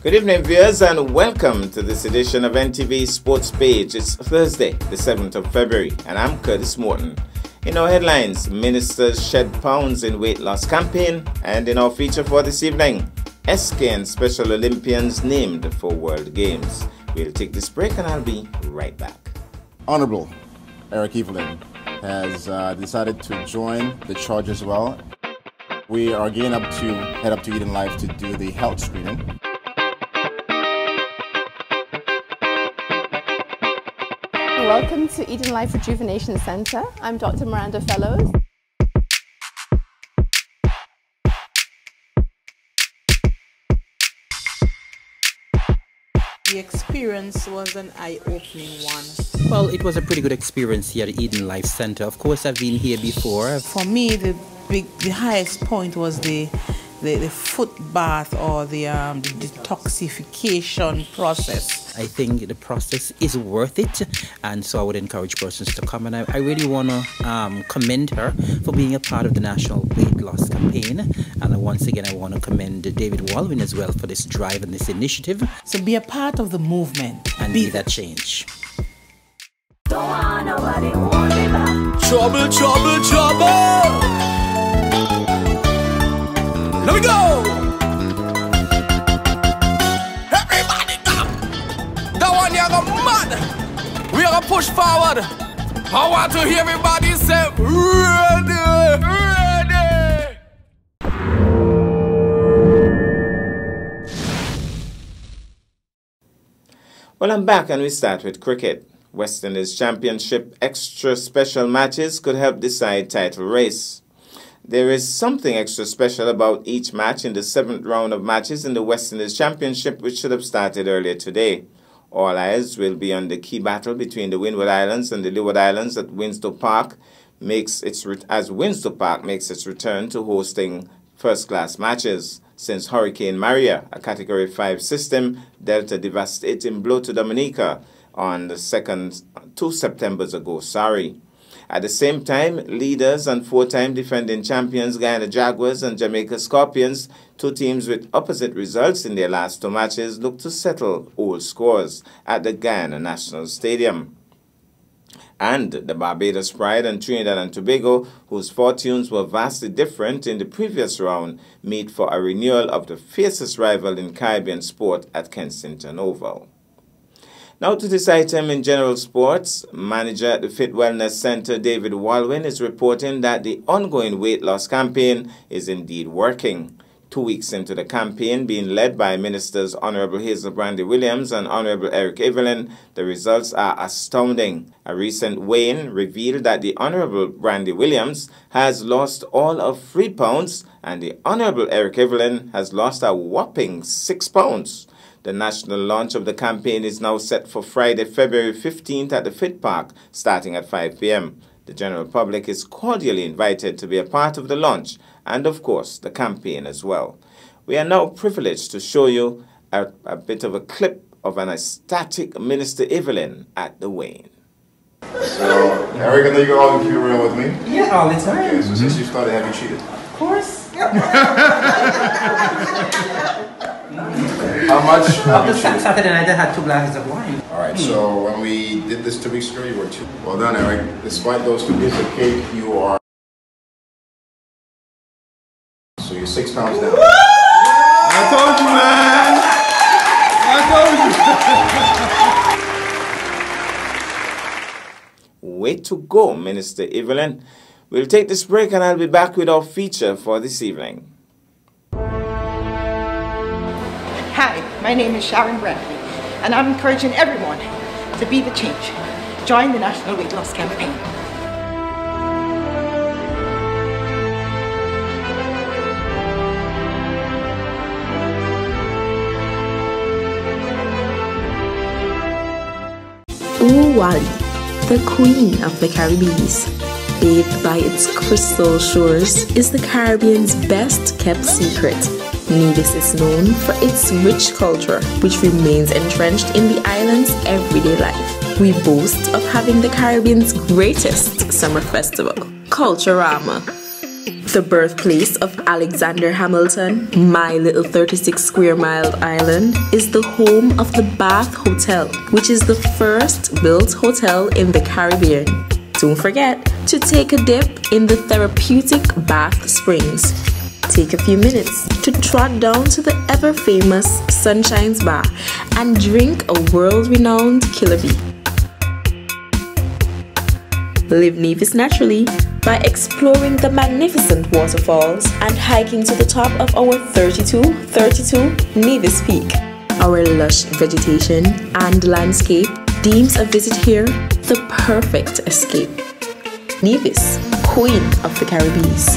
Good evening, viewers, and welcome to this edition of NTV Sports Page. It's Thursday, the 7th of February, and I'm Curtis Morton. In our headlines, ministers shed pounds in weight loss campaign, and in our feature for this evening, SK and Special Olympians named for World Games. We'll take this break, and I'll be right back. Honorable Eric Evelyn has decided to join the charge as well. We are head up to Eden Life to do the health screening. Welcome to Eden Life Rejuvenation Center. I'm Dr. Miranda Fellows. The experience was an eye-opening one. Well, it was a pretty good experience here at Eden Life Center. Of course, I've been here before. For me, the highest point was the foot bath or the detoxification process. I think the process is worth it, and so I would encourage persons to come. And I really want to commend her for being a part of the National Weight Loss Campaign. And once again, I want to commend David Walwyn as well for this drive and this initiative. So be a part of the movement. And be that change. Trouble, trouble, trouble! Let me go! Everybody come! That one you're going mad! We are gonna push forward! I want to hear everybody say, ready! Well, I'm back, and we start with cricket. West Indies Championship extra special matches could help decide title race. There is something extra special about each match in the 7th round of matches in the West Indies Championship, which should have started earlier today. All eyes will be on the key battle between the Windward Islands and the Leeward Islands as Windsor Park makes its return to hosting first-class matches. Since Hurricane Maria, a Category 5 system, dealt a devastating blow to Dominica on the 2 Septembers ago. At the same time, leaders and 4-time defending champions Guyana Jaguars and Jamaica Scorpions, two teams with opposite results in their last 2 matches, look to settle old scores at the Guyana National Stadium. And the Barbados Pride and Trinidad and Tobago, whose fortunes were vastly different in the previous round, meet for a renewal of the fiercest rival in Caribbean sport at Kensington Oval. Now to this item in general sports. Manager at the Fit Wellness Center, David Walwyn, is reporting that the ongoing weight loss campaign is indeed working. 2 weeks into the campaign, being led by Ministers Honorable Hazel Brandy Williams and Honorable Eric Evelyn, the results are astounding. A recent weigh-in revealed that the Honorable Brandy Williams has lost all of 3 pounds and the Honorable Eric Evelyn has lost a whopping 6 pounds. The national launch of the campaign is now set for Friday, February 15th at the Fit Park, starting at 5 p.m. The general public is cordially invited to be a part of the launch and, of course, the campaign as well. We are now privileged to show you a bit of a clip of an ecstatic Minister Evelyn at the weigh-in. So, Eric, I know you're all keep it real with me. Yeah, all the time. Okay, so since you started, have you cheated? Of course. How much have you cheated? Saturday night I had 2 glasses of wine. Alright, so when we did this 2 weeks ago, you were 2. Well done, Eric. Despite those 2 pieces of cake, you are... So you're 6 pounds down. I told you, man! I told you! Way to go, Minister Evelyn. We'll take this break and I'll be back with our feature for this evening. Hi, my name is Sharon Bradley, and I'm encouraging everyone to be the change. Join the National Weight Loss Campaign. Uwali, the queen of the Caribbees, bathed by its crystal shores, is the Caribbean's best kept secret. Nevis is known for its rich culture, which remains entrenched in the island's everyday life. We boast of having the Caribbean's greatest summer festival, Culturama. The birthplace of Alexander Hamilton, my little 36 square mile island, is the home of the Bath Hotel, which is the first built hotel in the Caribbean. Don't forget to take a dip in the therapeutic Bath Springs. Take a few minutes to trot down to the ever-famous Sunshine's Bar and drink a world-renowned Killer Bee. Live Nevis naturally by exploring the magnificent waterfalls and hiking to the top of our 32 Nevis Peak. Our lush vegetation and landscape deems a visit here the perfect escape. Nevis, Queen of the Caribbees.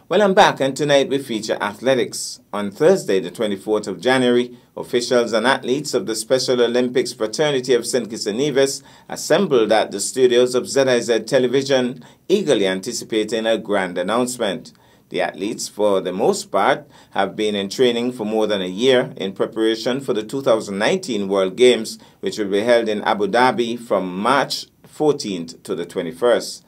Well, I'm back, and tonight we feature athletics. On Thursday, the 24th of January, officials and athletes of the Special Olympics Fraternity of St. Kitts and Nevis assembled at the studios of ZIZ Television, eagerly anticipating a grand announcement. The athletes, for the most part, have been in training for more than a year in preparation for the 2019 World Games, which will be held in Abu Dhabi from March 14th to the 21st.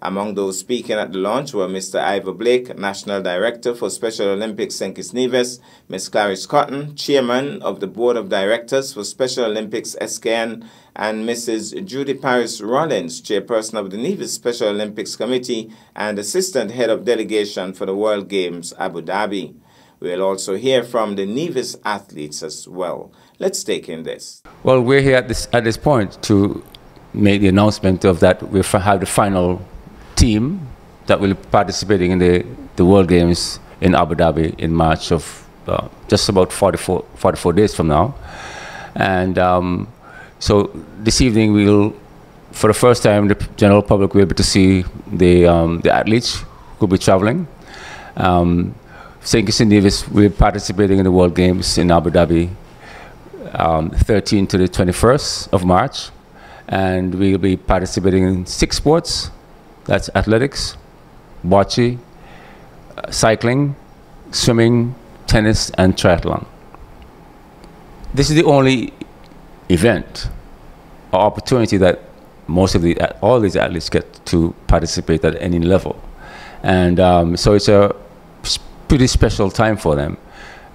Among those speaking at the launch were Mr. Ivor Blake, National Director for Special Olympics St. Kitts Nevis, Ms. Clarice Cotton, Chairman of the Board of Directors for Special Olympics SKN, and Mrs. Judy Paris Rollins, Chairperson of the Nevis Special Olympics Committee and Assistant Head of Delegation for the World Games Abu Dhabi. We'll also hear from the Nevis athletes as well. Let's take in this. Well, we're here at this point to make the announcement of that we have the final team that will be participating in the World Games in Abu Dhabi in March of just about 44 days from now. And so this evening we'll, for the first time, the general public will be able to see the athletes who will be traveling. St. Kitts and Nevis will be participating in the World Games in Abu Dhabi 13th to the 21st of March. And we'll be participating in 6 sports. That's athletics, bocce, cycling, swimming, tennis, and triathlon. This is the only event or opportunity that all these athletes get to participate at any level. And so it's a pretty special time for them.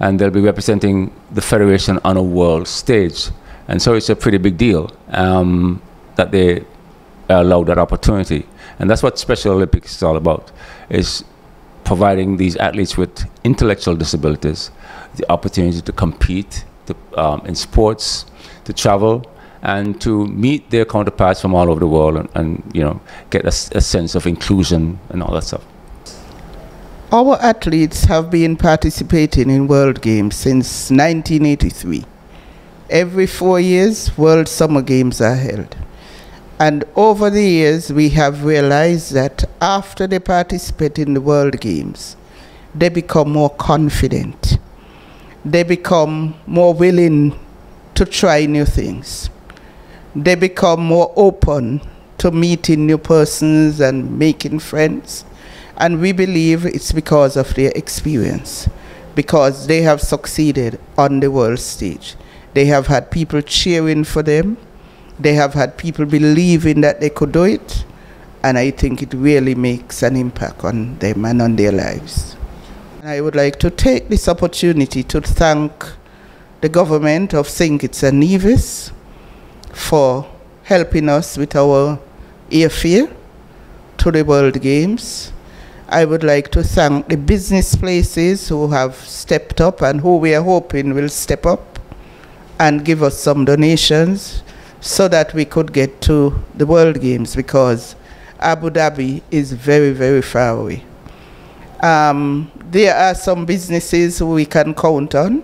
And they'll be representing the Federation on a world stage. And so it's a pretty big deal that they are allowed that opportunity. And that's what Special Olympics is all about, is providing these athletes with intellectual disabilities the opportunity to compete in sports, to travel, and to meet their counterparts from all over the world and you know, get a sense of inclusion and all that stuff. Our athletes have been participating in World Games since 1983. Every 4 years, World Summer Games are held. And over the years, we have realized that after they participate in the World Games, they become more confident. They become more willing to try new things. They become more open to meeting new persons and making friends. And we believe it's because of their experience, because they have succeeded on the world stage. They have had people cheering for them. They have had people believing that they could do it, and I think it really makes an impact on them and on their lives. And I would like to take this opportunity to thank the government of St. Kitts and Nevis for helping us with our airfare to the World Games. I would like to thank the business places who have stepped up and who we are hoping will step up and give us some donations so that we could get to the World Games, because Abu Dhabi is very, very far away. There are some businesses we can count on.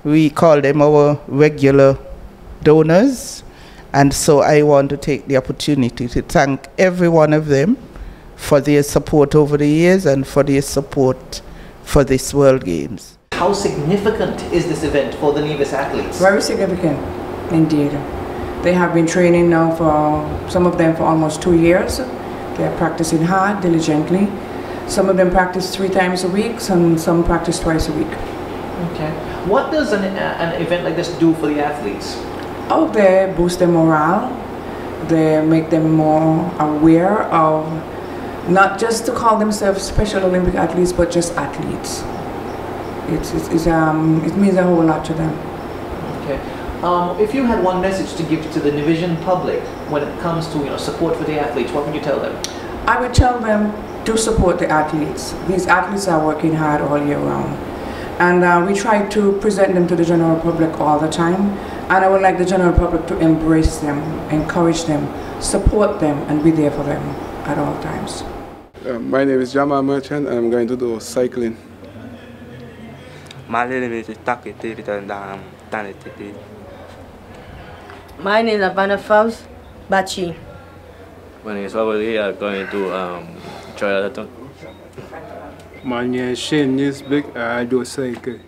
We call them our regular donors. And so I want to take the opportunity to thank every one of them for their support over the years and for their support for this World Games. How significant is this event for the Nevis athletes? Very significant, indeed. They have been training now for, some of them for almost 2 years. They are practicing hard, diligently. Some of them practice 3 times a week, some practice twice a week. Okay. What does an event like this do for the athletes? Oh, they boost their morale. They make them more aware of not just to call themselves Special Olympic athletes, but just athletes. It means a whole lot to them. Okay. If you had one message to give to the Nivision public when it comes to support for the athletes, what would you tell them? I would tell them to support the athletes. These athletes are working hard all year round. And we try to present them to the general public all the time. And I would like the general public to embrace them, encourage them, support them, and be there for them at all times. My name is Jamal Merchant, and I'm going to do cycling. My name is Taki. My name is Vanna Faust Bachi. My name is Wabali. I'm going to triathlon. My name is Shane Nisbeck. I do cycle.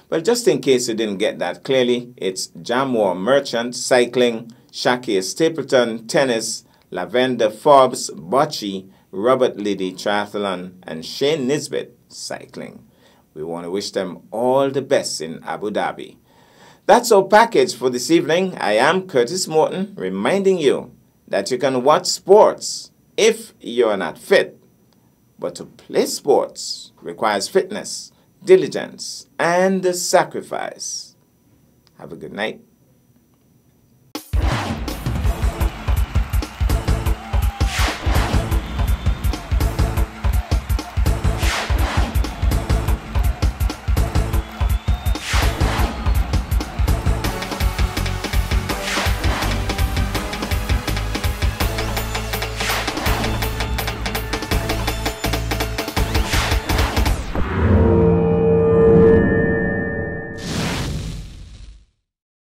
Well, just in case you didn't get that clearly, it's Jamwar Merchant, cycling, Shakir Stapleton, tennis, Lavender Forbes, bocce, Robert Liddy, triathlon, and Shane Nisbet, cycling. We want to wish them all the best in Abu Dhabi. That's our package for this evening. I am Curtis Morton, reminding you that you can watch sports if you're not fit. But to play sports requires fitness, diligence, and sacrifice. Have a good night.